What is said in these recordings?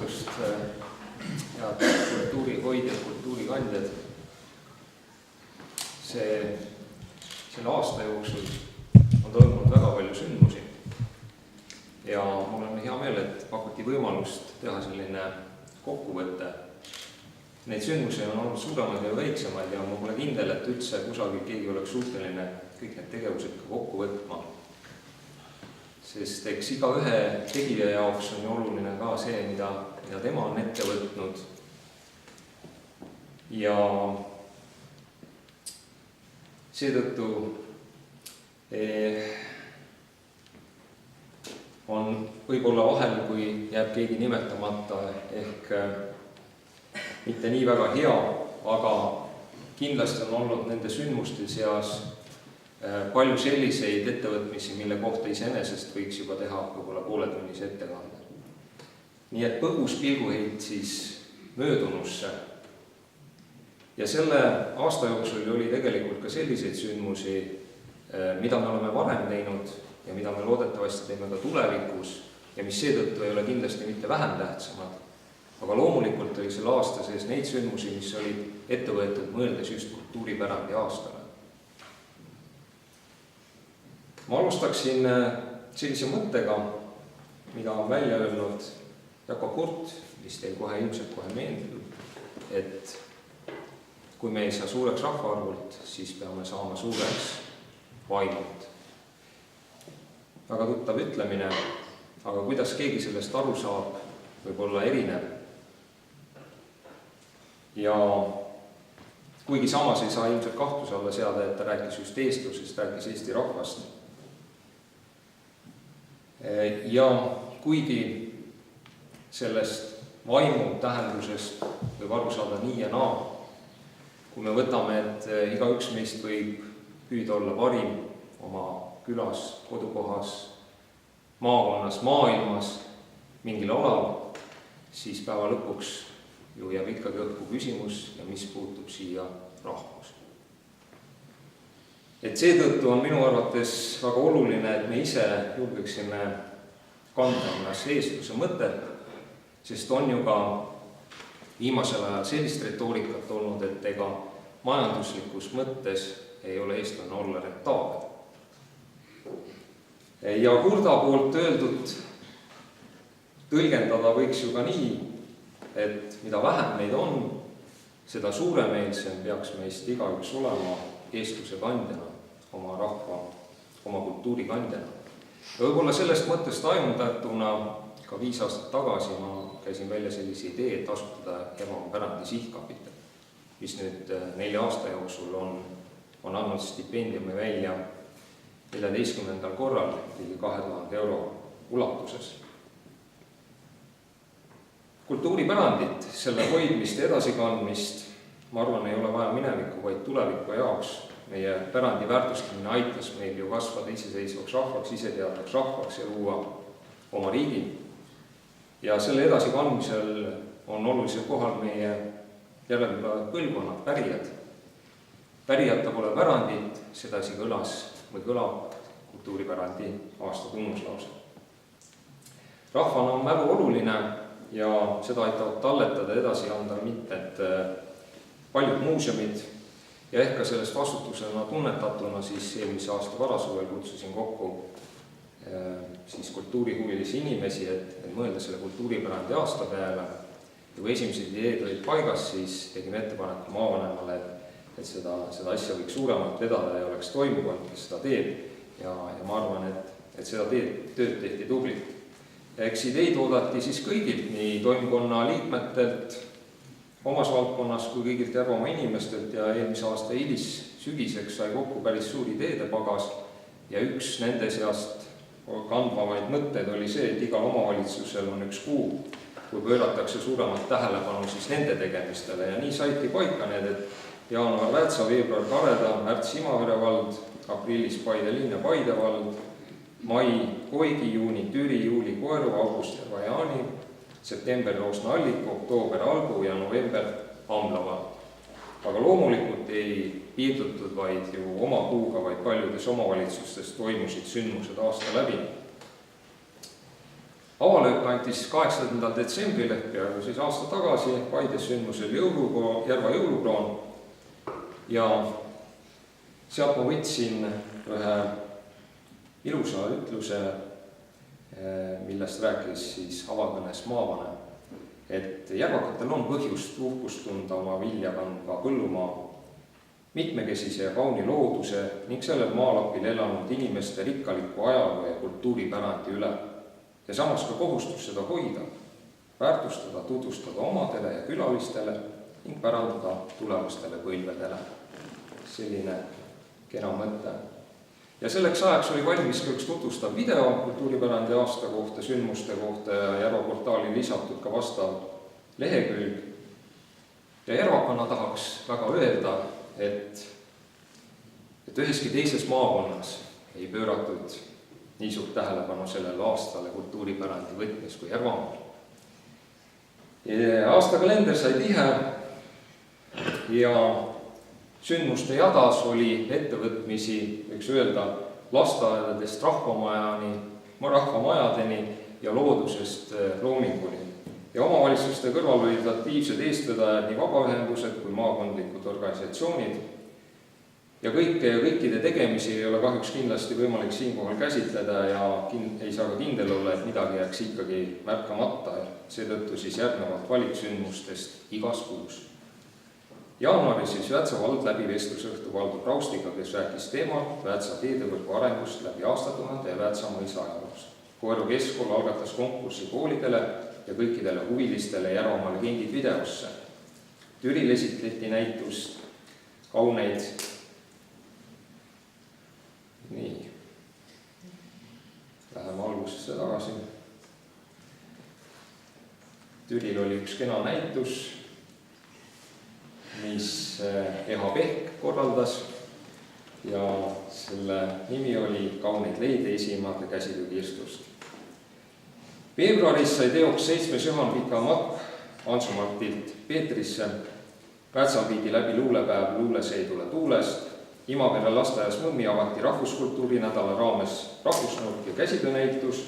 hommikust, head kultuurihoidjad, kultuurikandjad. Selle aasta jooksul on toimunud väga palju sündmusi ja mul on hea meel, et pakuti võimalust teha selline kokkuvõte. Neid sündmusi on olnud suuremaid ja väiksemaid ja ma pole kindel, et üldse kusagil keegi oleks suuteline kõik need tegevused ka kokku võtma. Sest eks iga ühe tegija jaoks on ju oluline ka see, mida tema on ette võtnud. Ja seetõttu on võib-olla vahel, kui jääb keegi nimetamata, ehk mitte nii väga hea, aga kindlasti on olnud nende sündmuste seas palju selliseid ettevõtmisi, mille kohta iseenesest võiks juba teha võib-olla pooletunnise ettekande. Nii et põgus pilguheit siis möödunusse. Ja selle aasta jooksul oli tegelikult ka selliseid sündmusi, mida me oleme varem teinud ja mida me loodetavasti teeme ka tulevikus ja mis seetõttu ei ole kindlasti mitte vähem tähtsamad. Aga loomulikult oli selle aasta sees neid sündmusi, mis olid ette võetud mõeldes just kultuuripärandi aastale. Ma alustaksin sellise mõttega, mida on välja öelnud Jakob Hurt, mis teil ilmselt kohe meeldib, et kui me ei saa suureks rahvaarvult, siis peame saama suureks vaimult. Väga tuttav ütlemine, aga kuidas keegi sellest aru saab, võib olla erinev. Ja kuigi samas ei saa ilmselt kahtluse alla seada, et ta rääkis just eestlusest, rääkis Eesti rahvast. Ja kuigi sellest vaimu tähendusest võib aru saada nii ja naa, kui me võtame, et igaüks meist võib püüda olla parim oma külas, kodukohas, maakonnas, maailmas, mingil alal, siis päeva lõpuks ju jääb ikkagi õhku küsimus ja mis puutub siia rahvus. Et seetõttu on minu arvates väga oluline, et me ise julgeksime kanda ennast eestluse mõtet, sest on ju ka viimasel ajal sellist retoorikat olnud, et ega majanduslikus mõttes ei ole eestlane olla rentaabel. Ja Hurda poolt öeldud tõlgendada võiks ju ka nii, et mida vähem meid on, seda suuremeelsem peaks meist igaüks olema eestluse kandjana, oma rahva, oma kultuuri kandjana. Ja võib-olla sellest mõttest aimundatuna ka 5 aastat tagasi ma käisin välja sellise idee, et asutada Järvamaa pärandi sihtkapital, mis nüüd 4 aasta jooksul on andnud stipendiumi välja 14. korral ligi 2000 euro ulatuses. Kultuuripärandit, selle hoidmist ja edasikandmist, ma arvan, ei ole vaja mineviku, vaid tuleviku jaoks. Meie pärandi väärtustamine aitas meil ju kasvada iseseisvaks rahvaks, iseteadvaks rahvaks ja luua oma riigi. Ja selle edasikandmisel on olulisel kohal meie järeltulevad põlvkonnad, pärijad. Pärijata pole pärandit, sedasi kõlab kultuuripärandi aasta tunnuslause. Rahvana on mälu oluline ja seda aitavad talletada edasi anda mitmed paljud muuseumid ja ehk ka sellest vastutusena tunnetatuna siis eelmise aasta varasuvel kutsusin kokku siis kultuurihuvilisi inimesi, et mõelda selle kultuuripärandi aasta peale. Ja kui esimesed ideed olid paigas, siis tegime ettepaneku maavanemale, et seda asja võiks suuremalt vedada ja oleks toimukond, kes seda teeb. Ja ma arvan, et seda tööd tehti tublit. Ja eks ideid oodati siis kõigilt, nii toimkonna liikmetelt, omas valdkonnas kui kõigilt Järvamaa inimestelt ja eelmise aasta sügiseks sai kokku päris suur ideede pagas ja üks nende seast kandvamaid mõtteid oli see, et igal omavalitsusel on üks kuu, kui pööratakse suuremat tähelepanu siis nende tegemistele ja nii saiti paika need, et jaanuar Väätsa, veebruar Kareda, märts Imavere vald, aprillis Paide linn ja Paide vald, mai Koigi, juuni Türi, juuli Koeru, august Järva-Jaani, september Roosna Alliku, oktoober Algu ja november Amlava. Aga loomulikult ei piirdutud vaid ju oma kuuga, vaid paljudes omavalitsustes toimusid sündmused aasta läbi. Avalöök andis 8. detsembril ehk peaaegu siis aasta tagasi Paides sündmusel Järva jõulukroon ja sealt ma võtsin ühe ilusa ütluse, millest rääkis siis avakõnes maavanem, et järvakatel on põhjust uhkust tunda oma vilja kandva põllumaa, mitmekesise ja kauni looduse ning sellel maalapil elanud inimeste rikkaliku ajaloo ja kultuuripärandi üle ja samas ka kohustus seda hoida, väärtustada, tutvustada omadele ja külalistele ning pärandada tulevastele põlvedele. Selline kena mõte. Ja selleks ajaks oli valmis ka üks tutvustav video kultuuripärandi aasta kohta, sündmuste kohta ja Järva portaali lisatud ka vastav lehekülg. Ja järvakana tahaks väga öelda, et üheski teises maakonnas ei pööratud nii suurt tähelepanu sellele aastale kultuuripärandi võtmes kui Järvamaal. Aastakalender sai tihe ja sündmuste jadas oli ettevõtmisi, võiks öelda, lasteaedadest rahvamajadeni ja loodusest loominguni. Ja omavalitsuste kõrval olid aktiivsed eestvedajad nii vabaühendused kui maakondlikud organisatsioonid. Ja kõikide tegemisi ei ole kahjuks kindlasti võimalik siinkohal käsitleda ja ei saa ka kindel olla, et midagi jääks ikkagi märkamata. Seetõttu siis järgnevalt valiksündmustest igas kuus. Jaanuaris siis Väätsa vald läbi vestlusõhtu Valdur Praustiga, kes rääkis teemal Väätsa teedevõrgu arengust läbi aastatuhande ja Väätsa mõisa ajaloos. Koeru keskkool algatas konkursi koolidele ja kõikidele huvilistele Järvamaa legendid videosse. Türil esitleti näitust kauneid. Nii, läheme algusesse tagasi. Türil oli üks kena näitus, mis Eha Pehk korraldas ja selle nimi oli Kauneid leide esimaade käsitöö kirstust. Veebruaris sai teoks 7. Juhan Pika matk Ansumartilt Peetrisse. Väätsal viidi läbi luulepäev luuleseidule tuulest. Imavere lasteaias Mõmmi avati rahvuskultuurinädala raames rahvusnurk ja käsitöönäitus.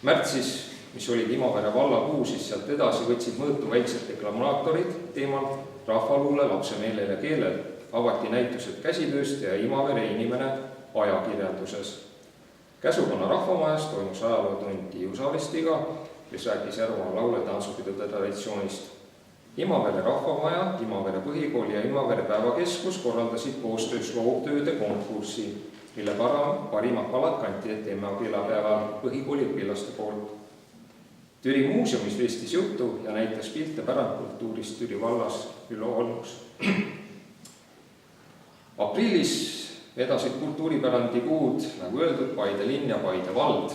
Märtsis, mis olid Imavere vallakuu, siis sealt edasi võtsid mõõtu väiksed deklamaatorid teemal rahvaluule lapsemeelel ja keelel. Avati näitused käsitööst ja Imavere inimene ajakirjanduses. Käsukonna rahvamajas toimus ajalootund Tiiu Saavestiga, kes rääkis Järvamaa laule tantsupidude traditsioonist. Imavere rahvamaja, Imavere põhikooli ja Imavere päevakeskus korraldasid koostöös loovtööde konkurssi, mille parimad palad kanti ette emakeelepäeval põhikooli õpilaste poolt. Türi muuseumis vestis juttu ja näitas pilte pärandkultuurist Türi vallas Ülo Olmus. Aprillis vedasid kultuuripärandi kuud, nagu öeldud, Paide linn ja Paide vald.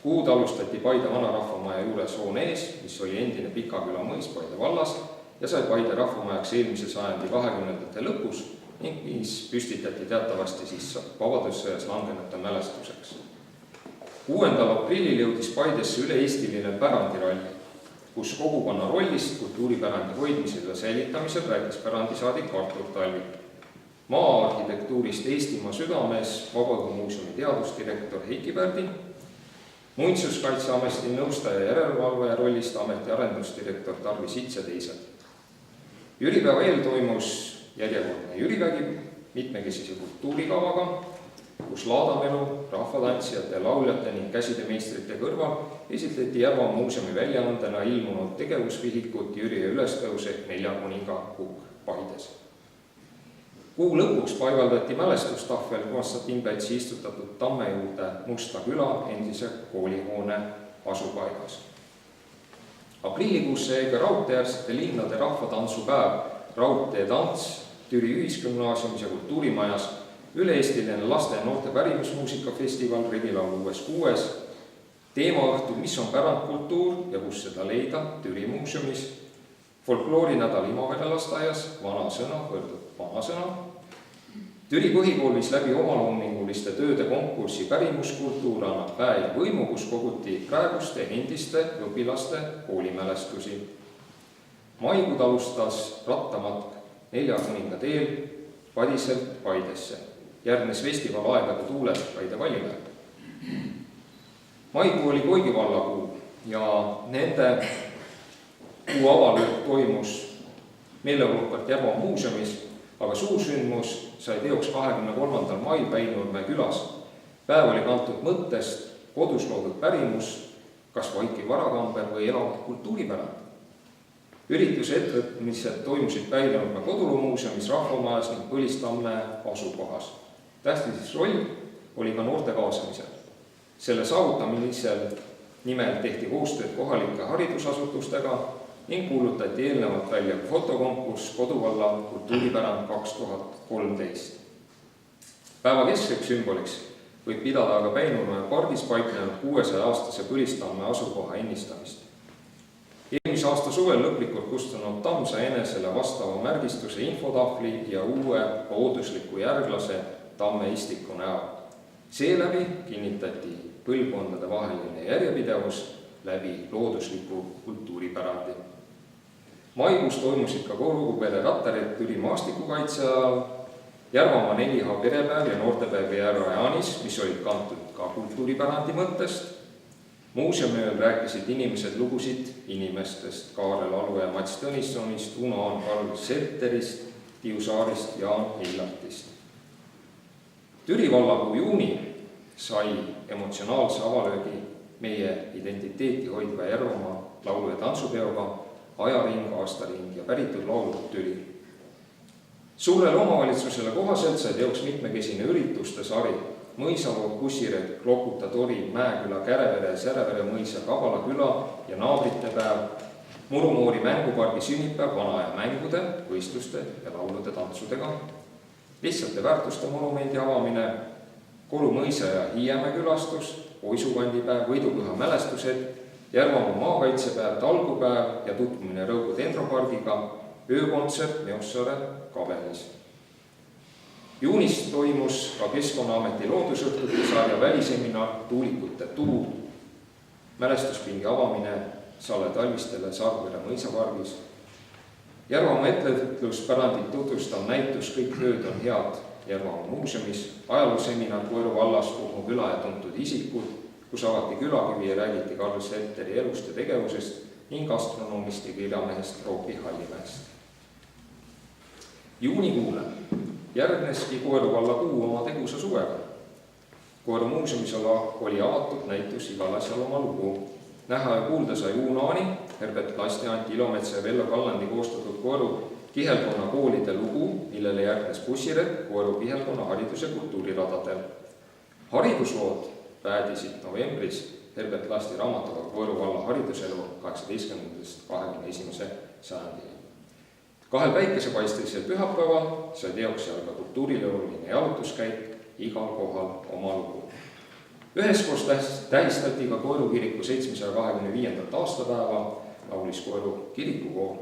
Kuud alustati Paide vanarahvamaja juures hoone ees, mis oli endine Pikaküla mõis Paide vallas ja sai Paide rahvamajaks eelmise sajandi 20. lõpus ning mis püstitati teatavasti siis vabadussõjas langenute mälestuseks. 6. aprillil jõudis Paidesse üle-eestiline pärandiralli, kus kogukonna rollist kultuuripärandi hoidmisel ja säilitamisel rääkis pärandisaadik Artur Talvik. Maa-arhitektuurist Eestimaa südames Vabaõhumuuseumi teadusdirektor Heiki Pärdi, Muinsuskaitseameti nõustaja järelevalvaja rollist ameti arendusdirektor Tarvi Sits ja teised. Jüripäeva eel toimus järjekordne Jürivägi mitmekesise kultuurikavaga, kus laadamelu, rahvatantsijate ja lauljate ning käsitöömeistrite kõrval esitleti Järva muuseumi väljaandena ilmunud tegevusvihikut Jüri ja ülestõus ehk 4 kuninga kukk Paides. Kuu lõpuks paigaldati mälestustahvel Konstantin Pätsi istutatud tamme juurde Musta küla endise koolihoone asupaigas. Aprillikuusse jäi ka raudteeäärsete linnade rahvatantsupäev Raudteetants Türi ühisgümnaasiumis ja kultuurimajas, üle-eestiline laste ja noorte pärimusmuusikafestival Regilaulu 6. Teemaõhtu, mis on pärandkultuur ja kus seda leida Türi muuseumis, folkloorinädal Imavere lasteaias, vana sõna võrdub vana sõna. Türi põhikool viis läbi omaloominguliste tööde konkursi pärimuskultuur annab väe ja võimu, kus koguti praeguste endiste õpilaste koolimälestusi. Maikuud alustas rattamatk 4 kuninga teel Padiselt Paidesse. Järgnes festival Aegade tuuled Paide Valimäel. Maikuu oli Koigi vallakuu ja nende kuu avalöök toimus meeleolukalt Järva muuseumis, aga suursündmus sai teoks 23. mail Päinurme külas. Päev oli kantud mõttest kodus loodud pärimus, kas vaikiv varakamber või elav kultuuripärand. Ürituse ettevõtmised toimusid Päinurme kodulumuuseumis, Rahvamajas ning Põlistamme asukohas. Tähtis roll oli ka noorte kaasamisel. Selle saavutamisel nimel tehti koostööd kohalike haridusasutustega ning kuulutati eelnevalt välja fotokonkurss Koduvalla kultuuripärand 2013. Päeva keskseks sümboliks võib pidada aga Päinurme pargis paiknenud 600-aastase Põlistamme asukoha ennistamist. Eelmise aasta suvel lõplikult kustunud tamm sai enesele vastava märgistuse infotahvli ja uue loodusliku järglase tamme istiku näol. Seeläbi kinnitati põlvkondade vaheline järjepidevus läbi loodusliku kultuuripärandi. Maikuus toimusid ka Korugupere rattarid Türi maastikukaitse ajal, Järvamaa 4H perepäev ja noortepäev Järva Jaanis, mis olid kantud ka kultuuripärandi mõttest. Muuseumil rääkisid inimesed lugusid inimestest, Kaarel Alu ja Mats Tõnissonist, Uno Aan-Karl Setterist, Tiiu Saarist ja Hillartist. Türi vallakuu juuni sai emotsionaalse avalöögi meie identiteeti hoidva Järvamaa laulu- ja tantsupeoga Ajaring, aastaring ja päritud laulud Türi. Suurele omavalitsusele kohaselt sai teoks mitmekesine ürituste sari Mõisavood, Kussired, Klokuta, Tori, Mäeküla, Kärevere, Särevere mõisa, Kabala küla ja naabrite päev, Murumoori mängupargi sünnipäev vana- ja mängude, võistluste ja laulude tantsudega, lihtsate väärtuste monumendi avamine, Koru mõisa ja Hiiemäe külastus, Oisukandipäev, võidupüha mälestused, Järvamaa maakaitsepäev, talgupäev ja tutvumine Rõugu dendropargiga, öökontsert Neossaare kabelis. Juunis toimus ka Keskkonnaameti loodusõhtute sarja väliseminar Tuulikute tuu, mälestuspingi avamine Salle Talvistele Saarvere mõisapargis, Järvamaa ettevõtluspärandit tutvustav näitus Kõik tööd on head Järvamaa muuseumis, ajalooseminar Koeru vallas Kuhmu küla ja tuntud isikud, kus avati külakivi ja räägiti Karl Setteri elust ja tegevusest ning astronoomist ja kirjamehest Roopi Hallimäest. Juunikuule järgneski Koeru vallakuu oma tegusa suvega. Koeru muuseumis oli avatud näitus Igal asjal oma lugu. Näha ja kuulda sai Uunaani, Herbert Lasti, Anti Ilometsa ja Vello Kallandi koostatud Koeru kihelkonna koolide lugu, millele järgnes bussiret Koeru kihelkonna haridus- ja kultuuriradadel. Hariduslood päädisid novembris Herbert Lasti raamatuga Koeru valla hariduselu 18.–21. sajandini. Kahel päikesepaistelisel pühapäeval sai teoks seal ka kultuurilooline jalutuskäik Igal kohal oma lugu. Üheskoos tähistati ka Koeru kiriku 725. aastapäeva, laulis Koeru kirikukoor.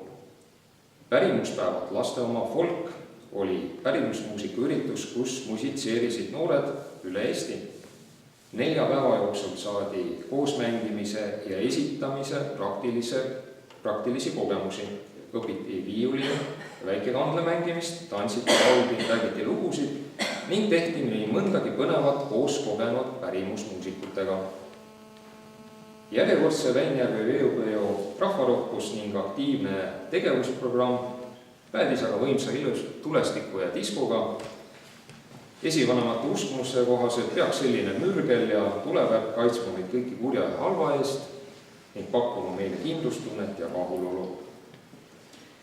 Pärimuspäevad laste oma folk oli pärimusmuusika üritus, kus musitseerisid noored üle Eesti. 4 päeva jooksul saadi koosmängimise ja esitamise praktilisi kogemusi. Õpiti viiuli ja väikekandle mängimist, tantsiti, lauldi, räägiti lugusid ning tehti nii mõndagi põnevat koos kogenud pärimusmuusikutega. Järjekordse Väinjärve veopeo rahvarohkus ning aktiivne tegevusprogramm päädis aga võimsa tulestiku ja diskoga. Esivanemate uskumuste kohaselt peaks selline mürgel ja tulevärk kaitsma meid kõiki kurja ja halva eest ning pakkuma meile kindlustunnet ja rahulolu.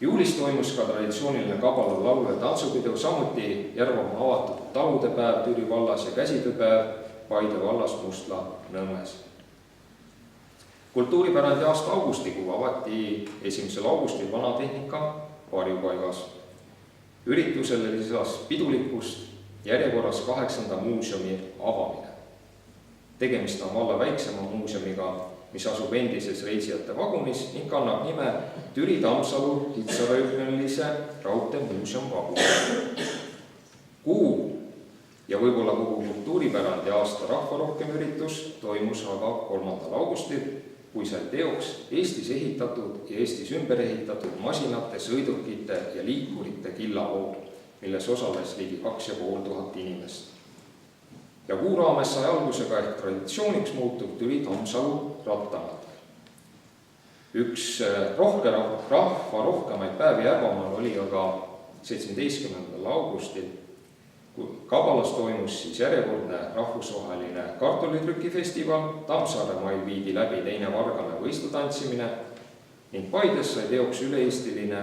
Juulis toimus ka traditsiooniline Kabala laulu- ja tantsupidu, samuti Järvamaa avatud taludepäev Türi vallas ja käsitööpäev Paide vallas Mustla Nõmmes. Kultuuripärandi aasta augustikuu avati 1. augustil Vanatehnika varjupaigas. Üritusele lisas pidulikkust järjekorras 8. muuseumi avamine. Tegemist on valla väiksema muuseumiga, mis asub endises reisijate vagunis ning kannab nime Türi Tammsalu kitsarööpmelise raudteemuuseum vagun. Kuu ja võib-olla kogu kultuuripärandi aasta rahvarohkem üritus toimus aga 3. augustil, kui sai teoks Eestis ehitatud ja Eestis ümber ehitatud masinate, sõidukite ja liikurite killavool, milles osales ligi 2500 inimest. ja kuu raames sai algusega ehk traditsiooniks muutuv Türi Tammsalu rattamatka. Üks rahva rohkemaid päevi Järvamaal oli aga 17. augustil, kui Kabalas toimus siis järjekordne rahvusvaheline kartulitrükifestival, Tammsaare mail viidi läbi teine vargane võistlutantsimine ning Paides sai teoks üle-eestiline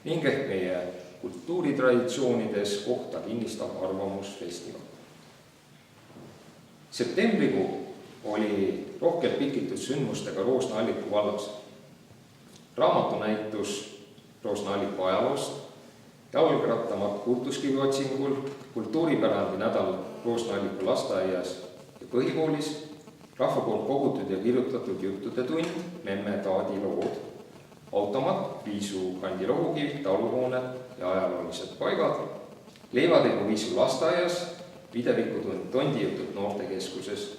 ning ehk meie kultuuritraditsioonides kohta kinnistav arvamusfestival. Septembrikuu oli rohkelt pikitud sündmustega Roosna-Alliku vallas. Raamatunäitus Roosna-Alliku ajaloost, jalgrattamatk Kultuskivi otsingul, kultuuripärandi nädal Roosna-Alliku lasteaias ja põhikoolis, rahva poolt kogutud ja kirjutatud juttude tund, Memme Taadi lood, automatk, Viisu kandi rohukivid, taluhooned ja ajaloolised paigad, leivategu Viisu lasteaias, videvikutund Tondijutud noortekeskuses.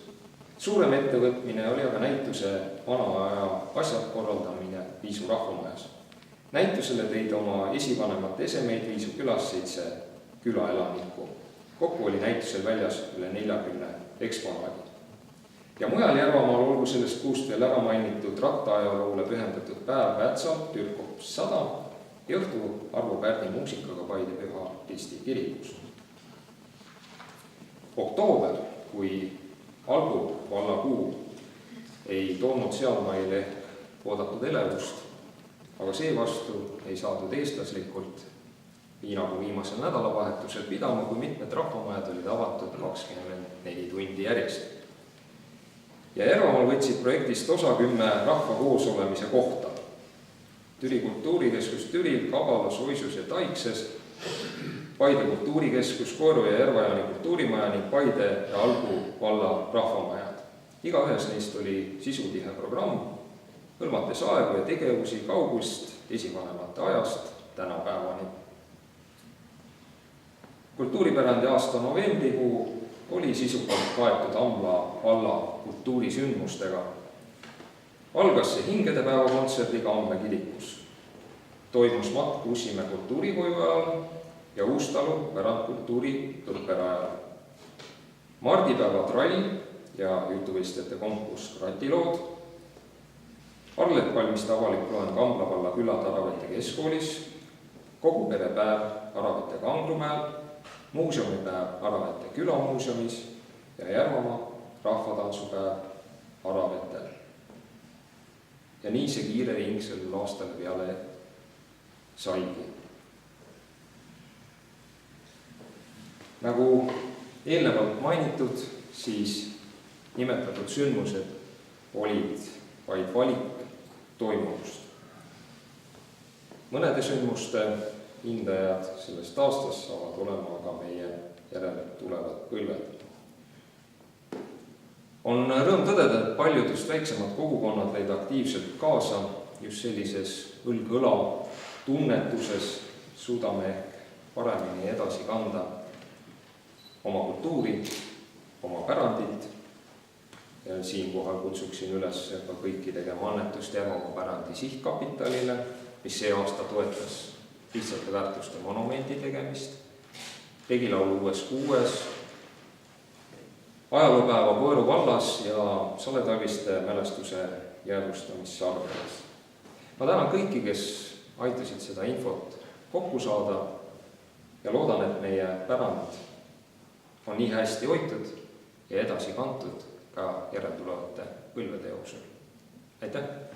Suurem ettevõtmine oli aga näituse vana aja asjad korraldamine Viisu rahvamajas. Näitusele tõid oma esivanemate esemeid Viisu külas 7 külaelanikku. Kokku oli näitusel väljas üle 40 eksponaadi. Ja mujal Järvamaal olgu sellest kuust veel ära mainitud rattaajaloole pühendatud päev Pätsal, Türkop 100 ja õhtu Arvo Pärdi muusikaga Paide Püha Kristi kirikus. Oktoober, kui Algu vallakuu ei toonud sealmail ehk oodatud elevust, aga seevastu ei saadud eestlaslikult nii nagu viimasel nädalavahetusel pidama, kui mitmed rahvamajad olid avatud 24 tundi järjest. Ja Järvamaal võtsid projektist osa 10 rahva koos olemise kohta. Türi kultuurikeskus Türil, Kabalas, Oisus ja Taikses, Paide kultuurikeskus, Koeru ja Järvajaani kultuurimaja ning Paide ja Algu valla rahvamajad. Igaühes neist oli sisutihe programm, hõlmates aegu ja tegevusi kaugust esivanemate ajast tänapäevani. Kultuuripärandi aasta novembrikuu oli sisukalt kaetud Ambla valla kultuurisündmustega. Algas see hingedepäeva kontserdiga Amme kirikus. Toimus matk Ussimäe kultuurikoju ajal ja Uustalu pärandkultuuri õpperajal. Mardipäeva trall ja jutuvõistjate konkurss Kratilood. Arlet valmist avalik loeng Ambla valla külad Aravete keskkoolis, koguperepäev Aravete Kangrumäel, muuseumipäev Aravete külamuuseumis ja Järvamaa rahvatantsupäev Aravetel. Ja nii see kiire ring sellel aastal peale saigi. Nagu eelnevalt mainitud, siis nimetatud sündmused olid vaid valik toimuvust. Mõnede sündmuste hindajad sellest aastast saavad olema aga meie järele tulevad põlved. On rõõm tõdeda, et paljudest väiksemad kogukonnad lõid aktiivselt kaasa just sellises õlg-õla tunnetuses suudame ehk paremini edasi kanda oma kultuuri, oma pärandit ja siinkohal kutsuksin üles ka kõiki tegema annetust Järvamaa pärandi sihtkapitalile, mis see aasta toetas lihtsate väärtuste monumendi tegemist, Pegilaulu uues kuues, ajaloopäeva Koeru vallas ja Saletaviste mälestuse jäädvustamist Sarveres. Ma tänan kõiki, kes aitasid seda infot kokku saada ja loodan, et meie pärand on nii hästi hoitud ja edasi kantud ka järeltulevate põlvede jooksul. Aitäh!